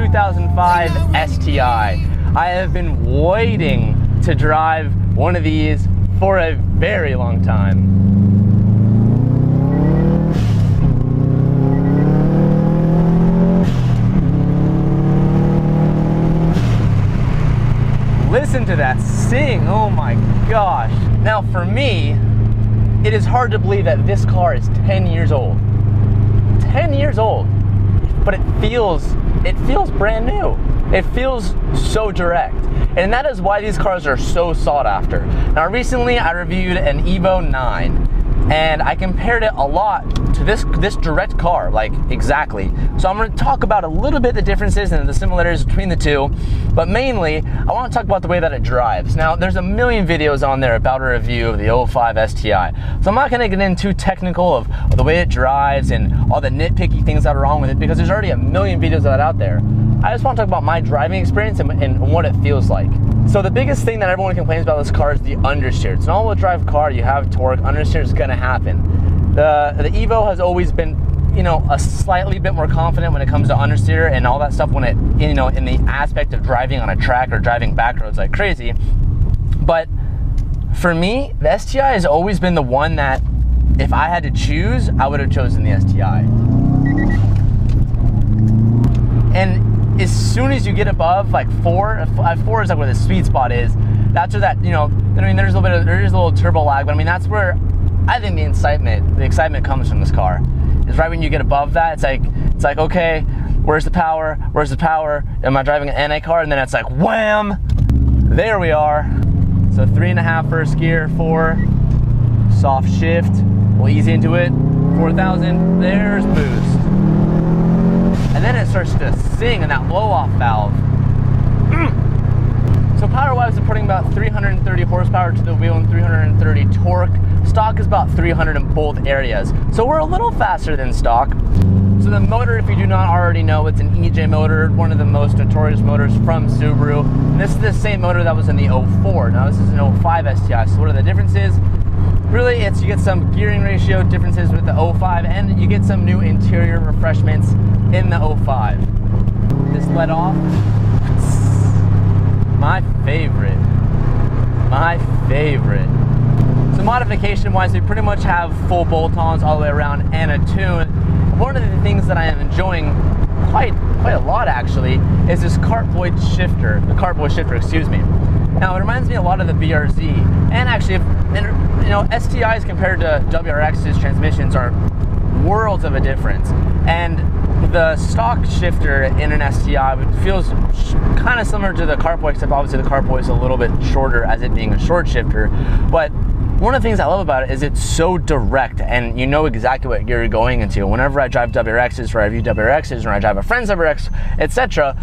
2005 STi. I have been waiting to drive one of these for a very long time. Listen to that sing, oh my gosh. Now for me, it is hard to believe that this car is 10 years old. 10 years old, but it feels brand new. It feels so direct. And that is why these cars are so sought after. Now recently I reviewed an Evo 9 and I compared it a lot to this direct car, like exactly. So I'm going to talk about a little bit the differences and the similarities between the two, but mainly I want to talk about the way that it drives. Now there's a million videos on there about a review of the 05 STi, so I'm not going to get into too technical of the way it drives and all the nitpicky things that are wrong with it, because there's already a million videos of that out there. I just want to talk about my driving experience and what it feels like. So the biggest thing that everyone complains about this car is the understeer. It's an all-wheel drive car, you have torque, understeer is gonna happen. The Evo has always been, you know, a slightly bit more confident when it comes to understeer and all that stuff when it, you know, in the aspect of driving on a track or driving back roads like crazy. But for me, the STi has always been the one that if I had to choose, I would have chosen the STi. And as soon as you get above like 4 is like where the sweet spot is. That's where that, you know, I mean, there is a little turbo lag, but I mean, that's where I think the excitement comes from this car. Is right when you get above that, it's like, okay, where's the power? Where's the power? Am I driving an NA car? And then it's like, wham! There we are. So 3.5 first gear, 4, soft shift, we'll ease into it, 4,000, there's boost. And then it starts to sing in that blow-off valve. So power-wise, it's putting about 330 horsepower to the wheel and 330 torque. Stock is about 300 in both areas. So we're a little faster than stock. So the motor, if you do not already know, it's an EJ motor, one of the most notorious motors from Subaru. And this is the same motor that was in the 04. Now this is an 05 STi. So what are the differences? Really, you get some gearing ratio differences with the 05, and you get some new interior refreshments in the 05. This let off, my favorite. So modification wise, we pretty much have full bolt-ons all the way around and a tune. One of the things that I am enjoying quite a lot actually is this cartboy shifter, excuse me. Now it reminds me a lot of the BRZ, and actually, you know, STIs compared to WRX's transmissions are worlds of a difference. And the stock shifter in an STI feels kind of similar to the cartboy, except obviously the cartboy is a little bit shorter as it being a short shifter. But one of the things I love about it is it's so direct and you know exactly what gear you're going into. Whenever I drive WRXs, or I review WRXs, or I drive a friend's WRX, etc.,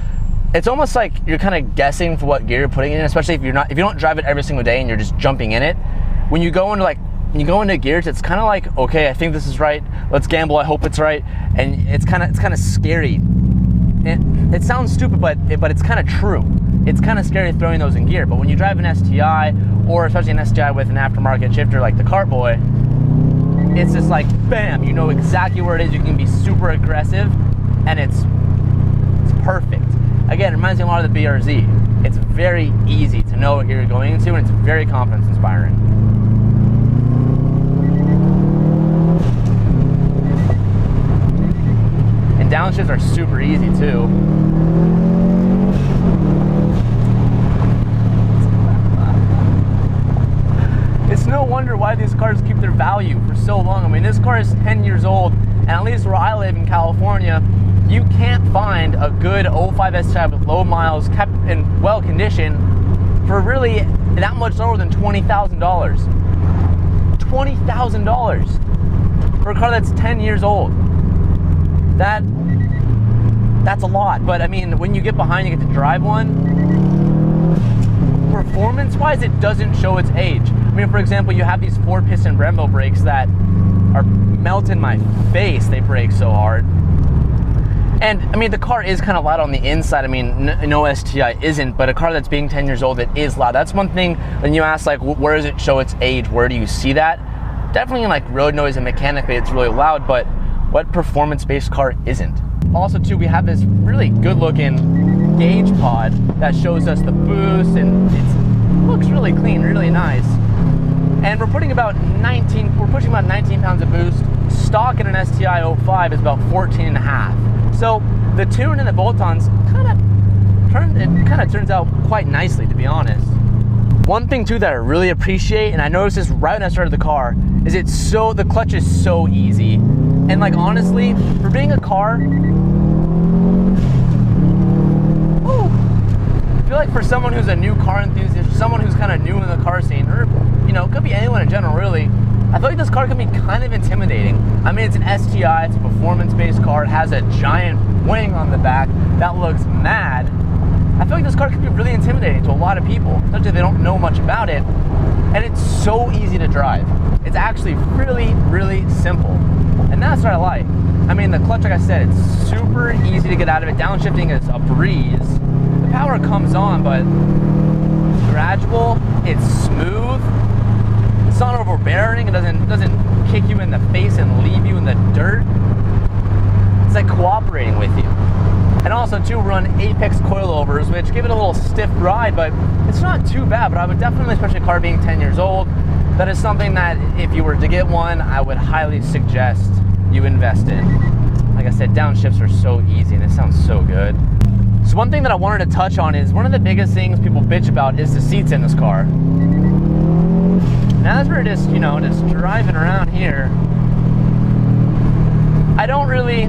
it's almost like you're kind of guessing for what gear you're putting in, especially if you don't drive it every single day and you're just jumping in it. When you go into gears, it's kind of like, okay, I think this is right. Let's gamble. I hope it's right. And it's kind of scary. It sounds stupid, but it's kind of true. It's kind of scary throwing those in gear. But when you drive an STI, or especially an STI with an aftermarket shifter like the Cartboy, it's just like, bam, you know exactly where it is. You can be super aggressive, and it's perfect. Again, it reminds me a lot of the BRZ. It's very easy to know what gear you're going into, and it's very confidence inspiring. And downshifts are super easy too. It's no wonder why these cars keep their value for so long. I mean, this car is 10 years old, and at least where I live in California, you can't find a good 05 STi with low miles, kept in well condition, for really that much lower than $20,000. $20,000 for a car that's 10 years old. That's a lot. But I mean, when you get behind, you get to drive one. Performance-wise, it doesn't show its age. I mean, for example, you have these 4-piston Brembo brakes that are melting my face. They brake so hard. And I mean, the car is kind of loud on the inside. I mean, no STi isn't, but a car that's being 10 years old, it is loud. That's one thing when you ask, like, where does it show its age? Where do you see that? Definitely in like road noise and mechanically, it's really loud, but what performance-based car isn't? Also too, we have this really good looking gauge pod that shows us the boost, and it looks really clean, really nice. And we're pushing about 19 pounds of boost. Stock in an STi 05 is about 14.5. So the tune and the bolt-ons kind of turns out quite nicely, to be honest. One thing too that I really appreciate, and I noticed this right when I started the car, is the clutch is so easy. And like honestly, for being a car, I feel like for someone who's a new car enthusiast, someone who's kind of new in the car scene, or you know, it could be anyone in general really, I feel like this car can be kind of intimidating. I mean, it's an STi, it's a performance-based car, it has a giant wing on the back that looks mad. I feel like this car can be really intimidating to a lot of people, especially if they don't know much about it. And it's so easy to drive. It's actually really, really simple. And that's what I like. I mean, the clutch, like I said, it's super easy to get out of it. Downshifting is a breeze. The power comes on, but gradual, it's smooth. It's not overbearing. It doesn't kick you in the face and leave you in the dirt. It's like cooperating with you. And also too, run Apex coilovers, which give it a little stiff ride, but it's not too bad. But I would definitely, especially a car being 10 years old, that is something that if you were to get one, I would highly suggest you invest in. Like I said, downshifts are so easy and it sounds so good. So one thing that I wanted to touch on is one of the biggest things people bitch about is the seats in this car. Now as we're just, you know, just driving around here, I don't really,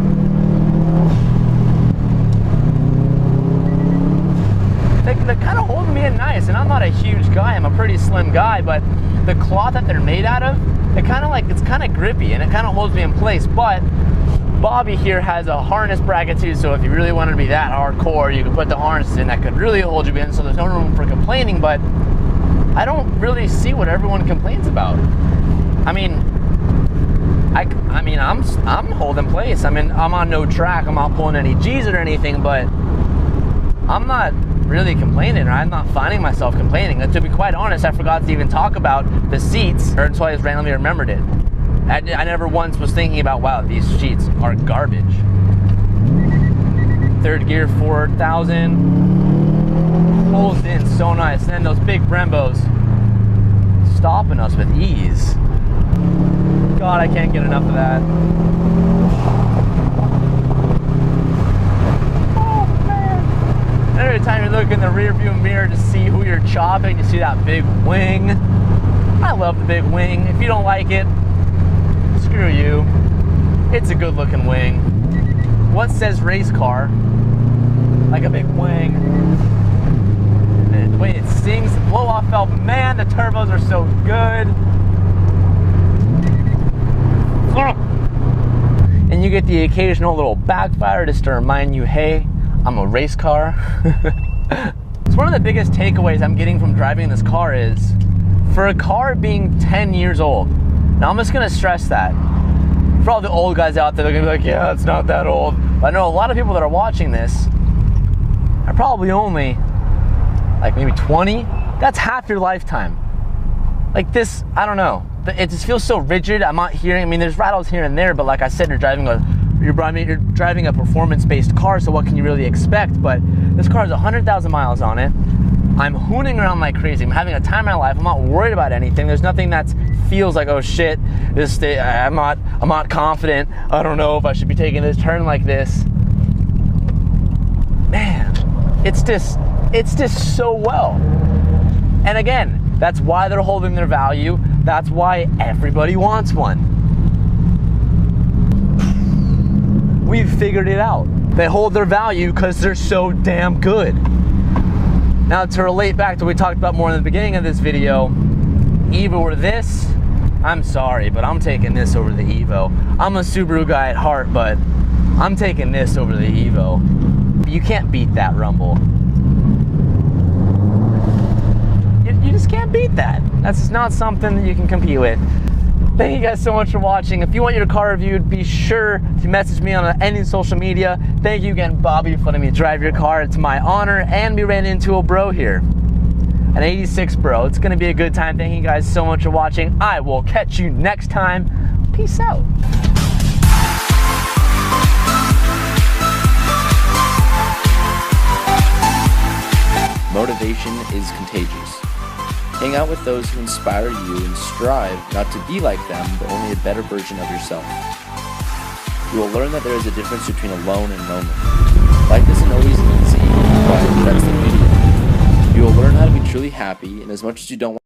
they're kind of holding me in nice, and I'm not a huge guy, I'm a pretty slim guy, but the cloth that they're made out of, it's kind of grippy and it kind of holds me in place. But Bobby here has a harness bracket too, so if you really wanted to be that hardcore, you could put the harnesses in that could really hold you in, so there's no room for complaining. But I don't really see what everyone complains about. I mean, I'm holding place. I mean, I'm on no track, I'm not pulling any G's or anything, but I'm not really complaining, or I'm not finding myself complaining. And to be quite honest, I forgot to even talk about the seats, or until I just randomly remembered it. I never once was thinking about, wow, these seats are garbage. Third gear, 4,000. Pulls in so nice. And then those big Brembos stopping us with ease. God, I can't get enough of that. Oh, man. And every time you look in the rear view mirror to see who you're chopping, you see that big wing. I love the big wing. If you don't like it, screw you. It's a good looking wing. What says race car like a big wing? And the way it sings, the blow off valve, man, the turbos are so good. And you get the occasional little backfire just to remind you, hey, I'm a race car. So one of the biggest takeaways I'm getting from driving this car is, for a car being 10 years old, now I'm just gonna stress that. For all the old guys out there, they're gonna be like, yeah, it's not that old. But I know a lot of people that are watching this are probably only like maybe 20. That's half your lifetime. Like this, I don't know. It just feels so rigid. I'm not hearing, I mean, there's rattles here and there, but like I said, you're driving a performance-based car, so what can you really expect? But this car has 100,000 miles on it. I'm hooning around like crazy. I'm having a time of my life. I'm not worried about anything. There's nothing that feels like, oh shit, I'm not confident. I don't know if I should be taking this turn like this. Man, it's just so well. And again, that's why they're holding their value. That's why everybody wants one. We've figured it out. They hold their value because they're so damn good. Now to relate back to what we talked about more in the beginning of this video, Evo or this, I'm sorry, but I'm taking this over the Evo. I'm a Subaru guy at heart, but I'm taking this over the Evo. You can't beat that rumble. You just can't beat that. That's just not something that you can compete with. Thank you guys so much for watching. If you want your car reviewed, be sure to message me on any social media. Thank you again, Bobby, for letting me drive your car. It's my honor, and we ran into a bro here. An 86 bro. It's gonna be a good time. Thank you guys so much for watching. I will catch you next time. Peace out. Motivation is contagious. Hang out with those who inspire you and strive not to be like them, but only a better version of yourself. You will learn that there is a difference between alone and lonely. Life isn't always easy, but that's the beauty of it. You will learn how to be truly happy, and as much as you don't want